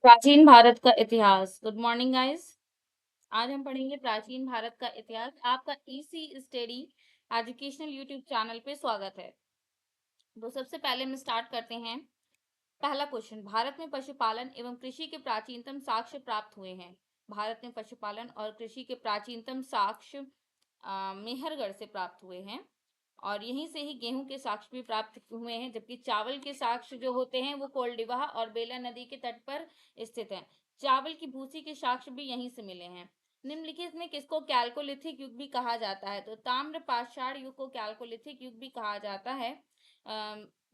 प्राचीन भारत का इतिहास। Good morning guys. आज हम पढ़ेंगे प्राचीन भारत का इतिहास। आपका इसी स्टडी एजुकेशनल यूट्यूब चैनल पे स्वागत है। तो सबसे पहले हम स्टार्ट करते हैं। पहला क्वेश्चन, भारत में पशुपालन एवं कृषि के प्राचीनतम साक्ष्य प्राप्त हुए हैं। भारत में पशुपालन और कृषि के प्राचीनतम साक्ष्य मेहरगढ़ से प्राप्त हुए हैं और यहीं से ही गेहूं के साक्ष्य भी प्राप्त हुए हैं, जबकि चावल के साक्ष्य जो होते हैं वो कोल्डिवाह और बेला नदी के तट पर स्थित हैं। चावल की भूसी के साक्ष्य भी यहीं से मिले हैं। निम्नलिखित में किसको कैल्कोलिथिक युग भी कहा जाता है? तो ताम्र पाषाण युग को कैल्कोलिथिक युग भी कहा जाता है।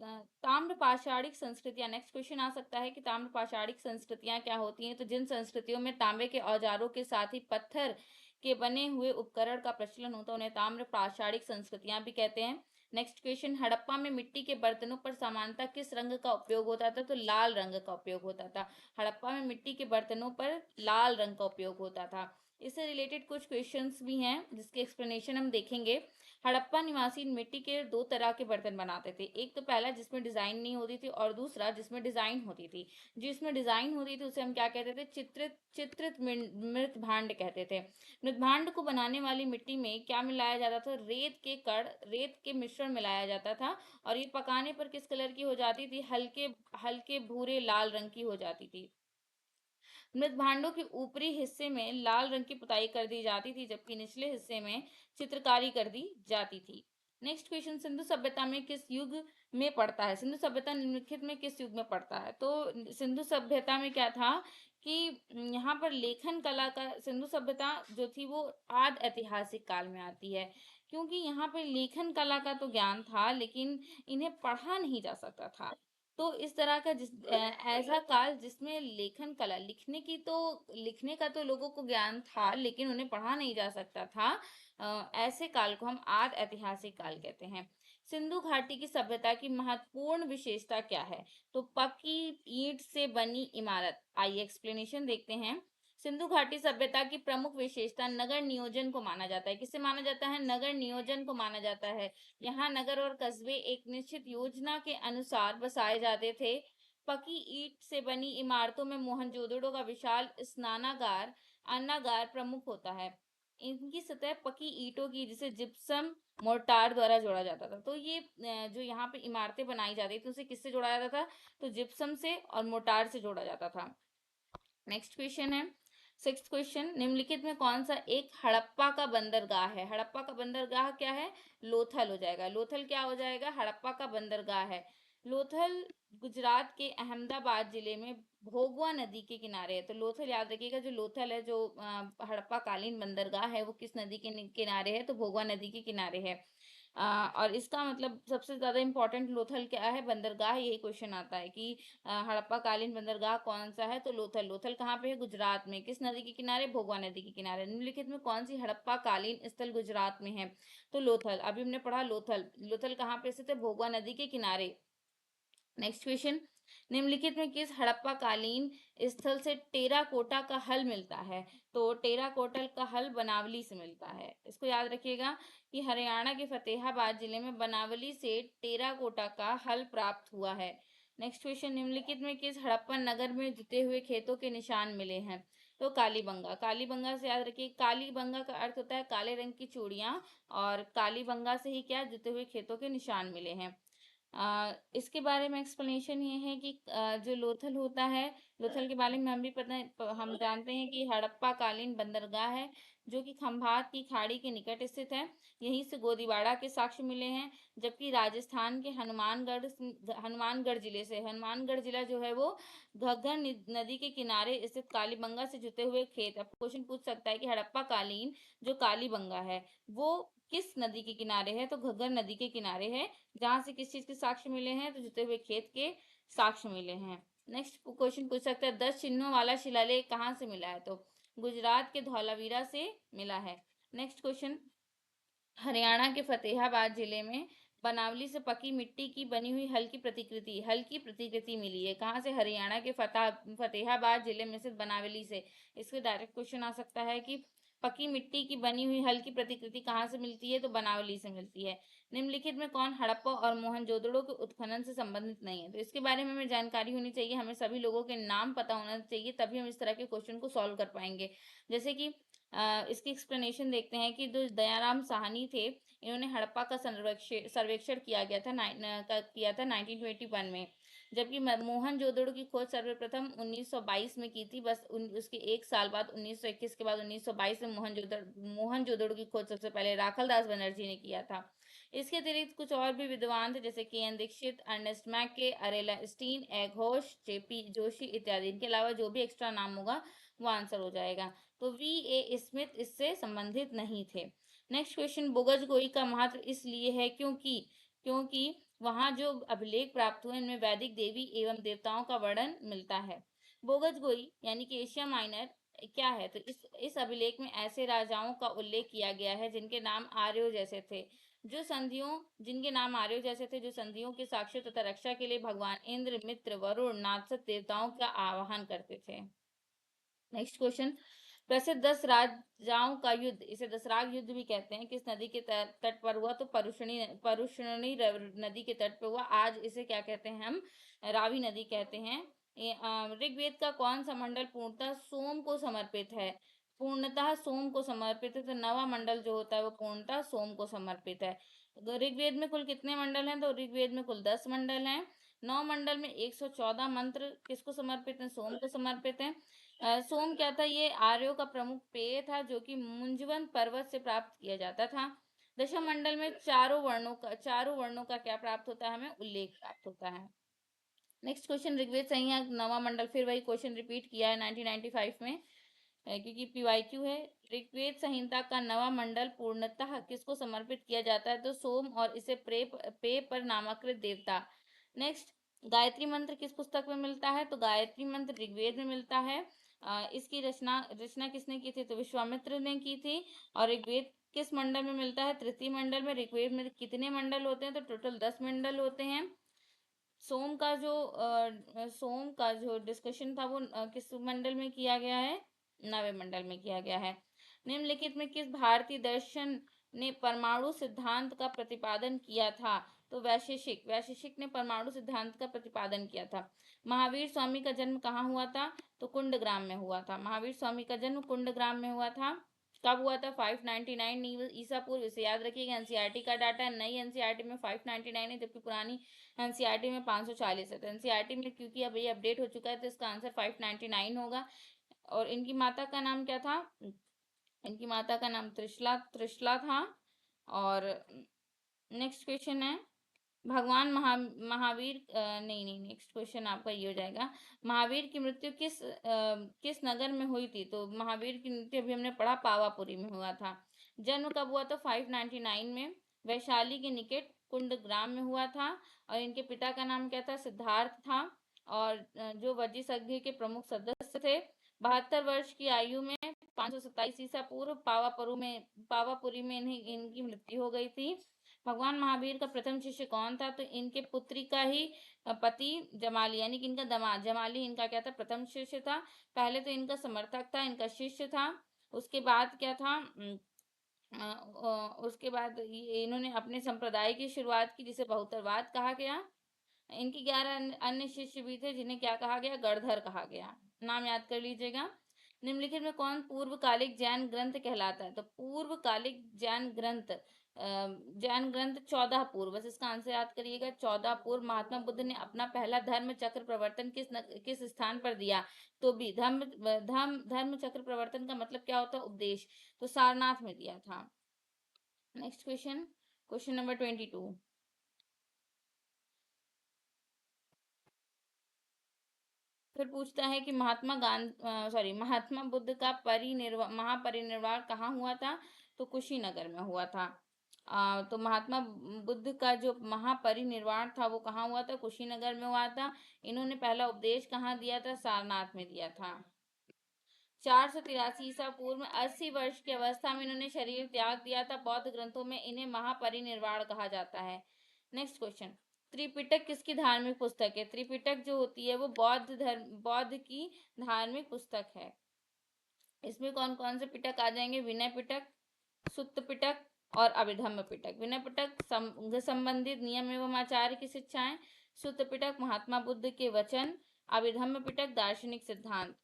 ताम्र पाषाणिक संस्कृतियां, नेक्स्ट क्वेश्चन आ सकता है कि ताम्र पाषाणिक संस्कृतियां क्या होती हैं? तो जिन संस्कृतियों में तांबे के औजारों के साथ ही पत्थर के बने हुए उपकरण का प्रचलन होता है उन्हें ताम्र पाषाणिक संस्कृतियां भी कहते हैं। नेक्स्ट क्वेश्चन, हड़प्पा में मिट्टी के बर्तनों पर सामान्यतः किस रंग का उपयोग होता था? तो लाल रंग का उपयोग होता था। हड़प्पा में मिट्टी के बर्तनों पर लाल रंग का उपयोग होता था। इससे रिलेटेड कुछ क्वेश्चंस भी हैं जिसके एक्सप्लेनेशन हम देखेंगे। हड़प्पा निवासी मिट्टी के दो तरह के बर्तन बनाते थे। एक तो पहला जिसमें डिजाइन नहीं होती थी और दूसरा जिसमें डिजाइन होती थी। जिसमें डिजाइन होती थी उसे हम क्या कहते थे? चित्रित चित्रित मृत भांड कहते थे। मृदभांड को बनाने वाली मिट्टी में क्या मिलाया जाता था? रेत के कण, रेत के मिश्रण मिलाया जाता था और ये पकाने पर किस कलर की हो जाती थी? हल्के हल्के भूरे लाल रंग की हो जाती थी। मृदभांडों के ऊपरी हिस्से में लाल रंग की पुताई कर दी जाती थी, जबकि निचले हिस्से में चित्रकारी कर दी जाती थी। नेक्स्ट क्वेश्चन, सिंधु सभ्यता में किस युग में पड़ता है? सिंधु सभ्यता निम्नलिखित में किस युग में पड़ता है? तो सिंधु सभ्यता में क्या था कि यहाँ पर लेखन कला का, सिंधु सभ्यता जो थी वो आद ऐतिहासिक काल में आती है, क्योंकि यहाँ पर लेखन कला का तो ज्ञान था लेकिन इन्हें पढ़ा नहीं जा सकता था। तो इस तरह का ऐसा काल जिसमें लेखन कला, लिखने का तो लोगों को ज्ञान था लेकिन उन्हें पढ़ा नहीं जा सकता था। ऐसे काल को हम आद ऐतिहासिक काल कहते हैं। सिंधु घाटी की सभ्यता की महत्वपूर्ण विशेषता क्या है? तो पक्की ईंट से बनी इमारत। आइए एक्सप्लेनेशन देखते हैं। सिंधु घाटी सभ्यता की प्रमुख विशेषता नगर नियोजन को माना जाता है। किसे माना जाता है? नगर नियोजन को माना जाता है। यहाँ नगर और कस्बे एक निश्चित योजना के अनुसार बसाए जाते थे। पकी ईंट से बनी इमारतों में मोहनजोदड़ो का विशाल स्नानागार, अन्नागार प्रमुख होता है। इनकी सतह पकी ईंटों की, जिसे जिप्सम मोर्टार द्वारा जोड़ा जाता था। तो ये जो यहाँ पे इमारतें बनाई जाती थी उसे किससे जोड़ा जाता था? तो जिप्सम से और मोर्टार से जोड़ा जाता था। नेक्स्ट क्वेश्चन है, सिक्स्थ क्वेश्चन, निम्नलिखित में कौन सा एक हड़प्पा का बंदरगाह है? हड़प्पा का बंदरगाह क्या है? लोथल हो जाएगा। लोथल क्या हो जाएगा? हड़प्पा का बंदरगाह है। लोथल गुजरात के अहमदाबाद जिले में भोगवा नदी के किनारे है। तो लोथल याद रखिएगा, जो लोथल है, जो हड़प्पा कालीन बंदरगाह है, वो किस नदी के किनारे है? तो भोगवा नदी के किनारे है। और इसका मतलब सबसे ज्यादा इंपॉर्टेंट लोथल क्या है? बंदरगाह। यही क्वेश्चन आता है कि हड़प्पा कालीन बंदरगाह कौन सा है? तो लोथल। लोथल कहाँ पे है? गुजरात में। किस नदी के किनारे? भोगवा नदी के किनारे। निम्नलिखित में कौन सी हड़प्पा कालीन स्थल गुजरात में है? तो लोथल। अभी हमने पढ़ा लोथल। लोथल कहाँ पे स्थित है? भोगवा नदी के किनारे। नेक्स्ट क्वेश्चन, निम्नलिखित में किस हड़प्पा कालीन स्थल से टेराकोटा का हल मिलता है? तो टेराकोटल का हल बनावली से मिलता है। इसको याद रखिएगा कि हरियाणा के फतेहाबाद जिले में बनावली से टेराकोटा का हल प्राप्त हुआ है। नेक्स्ट क्वेश्चन, निम्नलिखित में किस हड़प्पन नगर में जुते हुए खेतों के निशान मिले हैं? तो कालीबंगा। कालीबंगा से याद रखिए, कालीबंगा का अर्थ होता है काले रंग की चूड़ियां, और कालीबंगा से ही क्या, जुते हुए खेतों के निशान मिले हैं। इसके बारे में एक्सप्लेनेशन ये है कि जो लोथल होता है, लोथल के बारे में हम भी हम जानते हैं कि हड़प्पा कालीन बंदरगाह है जो कि खंभात की खाड़ी के निकट स्थित है। यहीं से गोदीवाड़ा के साक्ष्य मिले हैं। जबकि राजस्थान के हनुमानगढ़ जिले से, हनुमानगढ़ जिला जो है वो घग्गर नदी के किनारे स्थित कालीबंगा से जुते हुए खेत। अब क्वेश्चन पूछ सकता है कि हड़प्पा कालीन जो कालीबंगा है वो किस नदी के किनारे है? तो घग्गर नदी के किनारे है, जहां से किस चीज के साक्ष्य मिले हैं? तो जुते हुए खेत के साक्ष्य मिले हैं। नेक्स्ट क्वेश्चन पूछ सकते हैं, 10 चिन्हों वाला शिलालेख कहाँ से मिला है? तो गुजरात के धौलावीरा से मिला है। नेक्स्ट क्वेश्चन, हरियाणा के फतेहाबाद जिले में बनावली से पकी मिट्टी की बनी हुई हल्की प्रतिकृति मिली है। कहाँ से? हरियाणा के फतेहाबाद जिले में से बनावली से। इसके डायरेक्ट क्वेश्चन आ सकता है कि पकी मिट्टी की बनी हुई हल्की प्रतिकृति कहाँ से मिलती है? तो बनावली से मिलती है। निम्नलिखित में कौन हड़प्पा और मोहनजोदड़ो के उत्खनन से संबंधित नहीं है? तो इसके बारे में हमें जानकारी होनी चाहिए, हमें सभी लोगों के नाम पता होना चाहिए, तभी हम इस तरह के क्वेश्चन को सॉल्व कर पाएंगे। जैसे कि इसकी एक्सप्लेनेशन देखते हैं कि जो दयाराम साहनी थे, इन्होंने हड़प्पा का सर्वेक्षण किया था 1921 में, जबकि मोहनजोदड़ो की खोज सर्वप्रथम 1922 में की थी। बस उसके एक साल बाद 1921 के बाद 1922 में मोहनजोदड़ो की खोज सबसे पहले राखलदास बनर्जी ने किया था। इसके अतिरिक्त कुछ और भी विद्वान थे, जैसे के एन दीक्षित, अर्नेस्ट मैके, अरेला स्टीन, ए घोष, जेपी जोशी इत्यादि। इनके अलावा जो भी एक्स्ट्रा नाम होगा वो आंसर हो जाएगा। तो वी ए स्मिथ इससे संबंधित नहीं थे। नेक्स्ट क्वेश्चन, बोगजगोई का महत्व इसलिए है क्योंकि क्योंकि वहां जो अभिलेख प्राप्त हुए इनमें वैदिक देवी एवं देवताओं का वर्णन मिलता है। बोगजगोई यानी कि एशिया माइनर क्या है? तो इस अभिलेख में ऐसे राजाओं का उल्लेख किया गया है जिनके नाम आर्यों जैसे थे, जिनके नाम आर्यों जैसे थे, जो संधियों के साक्ष्य तथा रक्षा के लिए भगवान इंद्र, मित्र, वरुण, नादसत देवताओं का आवाहन करते थे। नेक्स्ट क्वेश्चन, प्रसिद्ध 10 राजाओं का युद्ध, इसे दसराग युद्ध भी कहते हैं, किस नदी के तट पर हुआ? तो परुष्णी नदी के तट पर हुआ। आज इसे क्या कहते हैं हम? रावी नदी कहते हैं। ऋग्वेद का कौन सा मंडल पूर्णतः सोम को समर्पित है? पूर्णतः सोम को समर्पित है। तो नवा मंडल जो होता है वो पूर्णतः सोम को समर्पित है। तो ऋग्वेद में कुल कितने मंडल हैं? तो ऋग्वेद में कुल 10 मंडल हैं। 9 मंडल में 114 मंत्र किसको समर्पित हैं? सोम को समर्पित हैं। सोम क्या था? ये आर्यों का प्रमुख पेय था, जो कि मुंजवन पर्वत से प्राप्त किया जाता था। दशम मंडल में चारों वर्णों का क्या प्राप्त होता है? हमें उल्लेख प्राप्त होता है। नेक्स्ट क्वेश्चन, ऋग्वेद संहिता नवा मंडल, फिर वही क्वेश्चन रिपीट किया है 1995 में, क्योंकि पीवाईक्यू है। ऋग्वेद संहिता का नवा मंडल पूर्णतः किसको समर्पित किया जाता है? तो सोम और इसे पेय पर नामाकृत देवता। नेक्स्ट, गायत्री मंत्र किस पुस्तक में मिलता है? तो गायत्री मंत्र ऋग्वेद में मिलता है। इसकी रचना रचना किसने की थी? तो विश्वामित्र ने की थी। और ऋग्वेद किस मंडल में मिलता है? तृतीय मंडल में। ऋग्वेद में कितने मंडल होते हैं? तो टोटल 10 मंडल होते हैं। सोम का जो डिस्कशन था वो किस मंडल में किया गया है? 9वें मंडल में किया गया है। निम्नलिखित में किस भारतीय दर्शन ने परमाणु सिद्धांत का प्रतिपादन किया था? तो वैशेषिक ने परमाणु सिद्धांत का प्रतिपादन किया था। महावीर स्वामी का जन्म कहाँ हुआ था? तो कुंडग्राम में हुआ था। महावीर स्वामी का जन्म कुंडग्राम में हुआ था। कब हुआ था? 599 ईसा पूर्व। इसे याद रखिएगा, एनसीईआरटी का डाटा है। नई एनसीईआरटी में 599 है, जबकि पुरानी एनसीईआरटी में 540 है। तो एनसीईआरटी में क्योंकि अब ये अपडेट हो चुका है, तो इसका आंसर 599 होगा। और इनकी माता का नाम क्या था? इनकी माता का नाम त्रिशला था। और नेक्स्ट क्वेश्चन है, भगवान महावीर नहीं नहीं, नेक्स्ट क्वेश्चन आपका ये हो जाएगा, महावीर की मृत्यु किस नगर में हुई थी? तो महावीर की मृत्यु अभी हमने पढ़ा पावापुरी में हुआ था। जन्म कब हुआ था? 599 में वैशाली के निकट कुंडग्राम में हुआ था। और इनके पिता का नाम क्या था? सिद्धार्थ था। और जो वज्जी संघ के प्रमुख सदस्य थे। 72 वर्ष की आयु में 527 ईसा पूर्व पावापुरी में इनकी मृत्यु हो गई थी। भगवान महावीर का प्रथम शिष्य कौन था? तो इनके पुत्री का ही पति जमाली, यानी कि इनका दामाद जमाली इनका क्या था? प्रथम शिष्य था। पहले तो इनका समर्थक था, इनका शिष्य था। उसके बाद क्या था? उसके बाद इन्होंने अपने संप्रदाय की शुरुआत की, जिसे बहुतरवाद कहा गया। इनके 11 अन्य शिष्य भी थे, जिन्हें क्या कहा गया? गणधर कहा गया। नाम याद कर लीजिएगा। निम्नलिखित में कौन पूर्वकालिक जैन ग्रंथ कहलाता है? तो पूर्वकालिक जैन ग्रंथ 14 पूर्व, बस इसका आंसर याद करिएगा, 14 पूर्व। महात्मा बुद्ध ने अपना पहला धर्म चक्र प्रवर्तन किस स्थान पर दिया? तो भी धर्म चक्र प्रवर्तन का मतलब क्या होता है? उपदेश। तो सारनाथ में दिया था। Next question, question number 22। फिर पूछता है कि महात्मा बुद्ध का महापरिनिर्वाण कहाँ हुआ था? तो कुशीनगर में हुआ था। तो महात्मा बुद्ध का जो महापरिनिर्वाण था वो कहाँ हुआ था? कुशीनगर में हुआ था। इन्होंने पहला उपदेश कहाँ दिया था? सारनाथ में दिया था। 483 ईसा पूर्व में 80 वर्ष की अवस्था में इन्होंने शरीर त्याग दिया था। बौद्ध ग्रंथों में इन्हें महापरिनिर्वाण कहा जाता है। नेक्स्ट क्वेश्चन, त्रिपिटक किसकी धार्मिक पुस्तक है? त्रिपिटक जो होती है वो बौद्ध की धार्मिक पुस्तक है। इसमें कौन कौन से पिटक आ जाएंगे? विनय पिटक, सुत्त पिटक और अभिधम्म पिटक। विनय पिटक संघ संबंधित नियम एवं आचार्य की शिक्षाएं, सुत्त पिटक महात्मा बुद्ध के वचन, अभिधम्म पिटक दार्शनिक सिद्धांत।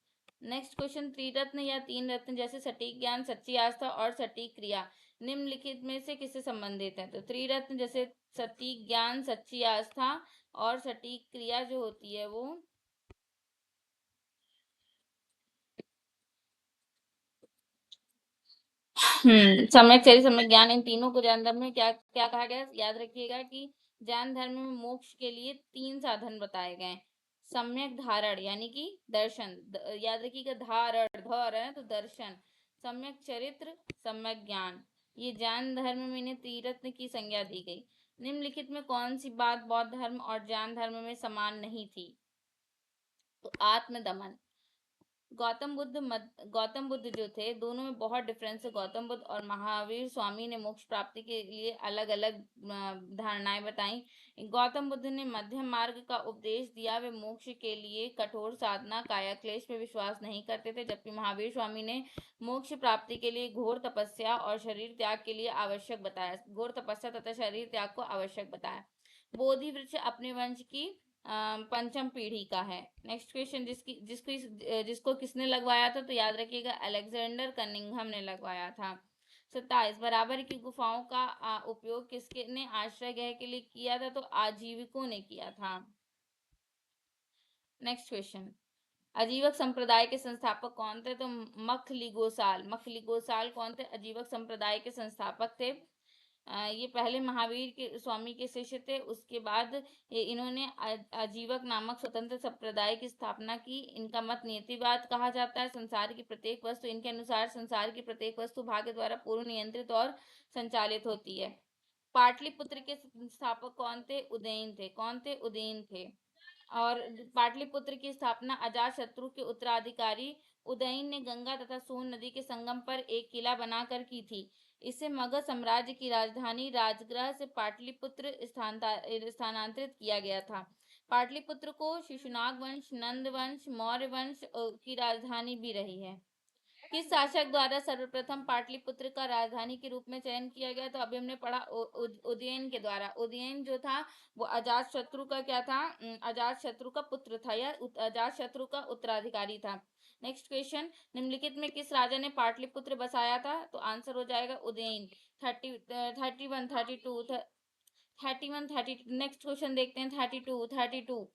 नेक्स्ट क्वेश्चन, त्रिरत्न या तीन रत्न जैसे सटीक ज्ञान, सच्ची आस्था और सटीक क्रिया निम्नलिखित में से किससे संबंधित है? तो त्रिरत्न जैसे सटीक ज्ञान, सच्ची आस्था और सटीक क्रिया जो होती है वो सम्यक चरित्र, सम्यक ज्ञान, इन तीनों को जैन धर्म में क्या क्या कहा गया? याद रखिएगा कि जैन धर्म में मोक्ष के लिए तीन साधन बताए गए। सम्यक धारण यानी कि दर्शन, याद रखिएगा धारण, धर है तो दर्शन, सम्यक चरित्र, सम्यक ज्ञान, ये जैन धर्म में इन्हें त्रिरत्न की संज्ञा दी गई। निम्नलिखित में कौन सी बात बौद्ध धर्म और जैन धर्म में समान नहीं थी? तो आत्मदमन। गौतम बुद्ध जो थे दोनों में बहुत डिफरेंस है। गौतम बुद्ध और महावीर स्वामी ने मोक्ष प्राप्ति के लिए अलग अलग धारणाएं बताई। गौतम बुद्ध ने मध्यम मार्ग का उपदेश दिया, वे मोक्ष के लिए कठोर साधना काया क्लेश में विश्वास नहीं करते थे, जबकि महावीर स्वामी ने मोक्ष प्राप्ति के लिए घोर तपस्या और शरीर त्याग के लिए आवश्यक बताया, घोर तपस्या तथा शरीर त्याग को आवश्यक बताया। बोधि वृक्ष अपने वंश की पंचम पीढ़ी का है। नेक्स्ट क्वेश्चन, जिसको किसने लगवाया था? तो याद रखिएगा अलेक्जेंडर कनिंघम ने लगवाया था। 27, बराबर की गुफाओं का उपयोग किसके ने आश्रय गृह के लिए किया था? तो आजीविकों ने किया था। नेक्स्ट क्वेश्चन, अजीवक संप्रदाय के संस्थापक कौन थे? तो मखलिगोसाल कौन थे? अजीवक संप्रदाय के संस्थापक थे। ये पहले महावीर के स्वामी के शिष्य थे। उसके बाद इन्होंने आजीवक नामक स्वतंत्र संप्रदाय की स्थापना की। इनका मत नियतिवाद कहा जाता है। संसार की प्रत्येक वस्तु, इनके अनुसार संसार की प्रत्येक वस्तु भाग्य द्वारा पूर्व नियंत्रित और संचालित होती है। पाटलिपुत्र के स्थापक कौन थे? उदयन थे। कौन थे? उदयन थे। और पाटलिपुत्र की स्थापना अजात शत्रु के उत्तराधिकारी उदयन ने गंगा तथा सोन नदी के संगम पर एक किला बनाकर की थी। इसे मगध साम्राज्य की राजधानी राजगृह से पाटलिपुत्र स्थानांतरित किया गया था। पाटलिपुत्र को शिशुनाग वंश, नंद वंश, मौर्य वंश की राजधानी भी रही है। किस शासक द्वारा सर्वप्रथम पाटलिपुत्र का राजधानी के रूप में चयन किया गया? तो अभी हमने पढ़ा उदयन के द्वारा। उदयन जो था वो अजात शत्रु का क्या था? अजात शत्रु का पुत्र था या अजात शत्रु का उत्तराधिकारी था। नेक्स्ट क्वेश्चन, निम्नलिखित में किस राजा ने पाटलिपुत्र बसाया था? तो आंसर हो जाएगा उदयन। 31, 32। नेक्स्ट क्वेश्चन देखते हैं 32।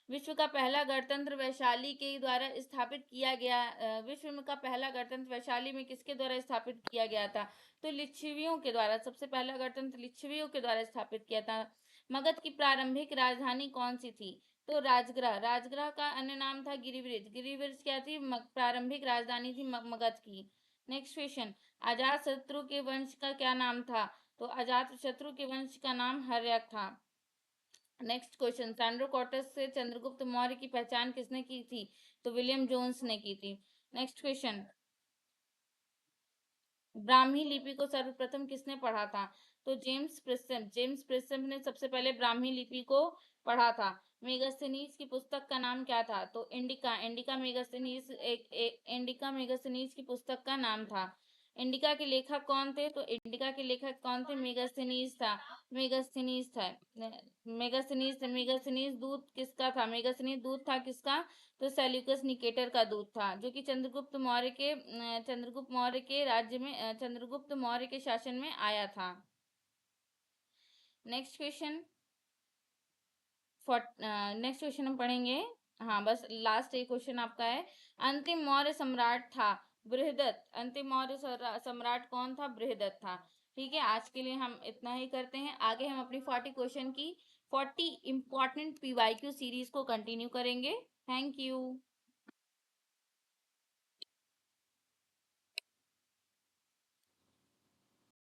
विश्व का पहला गणतंत्र वैशाली के द्वारा स्थापित किया गया। विश्व का पहला गणतंत्र वैशाली में किसके द्वारा स्थापित किया गया था? तो लिच्छवियों के द्वारा। सबसे पहला गणतंत्र लिच्छवियों के द्वारा स्थापित किया था। मगध की प्रारंभिक राजधानी कौन सी थी? तो राजगृह। राजगृह का अन्य नाम था गिरिब्रिज। गिरिब्रिज क्या थी? प्रारंभिक राजधानी थी मगध की। नेक्स्ट क्वेश्चन, अजात शत्रु के वंश का क्या नाम था? तो अजात शत्रु के वंश का नाम हर्यक था। नेक्स्ट क्वेश्चन, सैंड्रोकॉटस से चंद्रगुप्त मौर्य की पहचान किसने की थी? तो विलियम जोन्स ने की थी। नेक्स्ट क्वेश्चन, ब्राह्मी लिपि को सर्वप्रथम किसने पढ़ा था? तो जेम्स प्रिस्म ने सबसे पहले ब्राह्मी लिपि को पढ़ा था। मेगास्थनीज की पुस्तक का नाम क्या था? तो इंडिका मेगास्थनीज की पुस्तक का नाम था। इंडिका के लेखक कौन थे? तो इंडिका के लेखक कौन थे? मेगास्थनीज था। मेगास्थनीज दूत किसका था? मेगास्थनीज दूत था किसका? तो सेल्यूकस निकेटर का दूत था, जो कि चंद्रगुप्त मौर्य के राज्य में चंद्रगुप्त मौर्य के शासन में आया था। नेक्स्ट क्वेश्चन हम पढ़ेंगे। हाँ, बस लास्ट एक क्वेश्चन आपका है। अंतिम मौर्य सम्राट था बृहदत्त। अंतिम मौर्य सम्राट कौन था? बृहदत्त था। ठीक है, आज के लिए हम इतना ही करते हैं। आगे हम अपनी 40 क्वेश्चन की 40 इंपॉर्टेंट PYQ सीरीज को कंटिन्यू करेंगे। Thank you.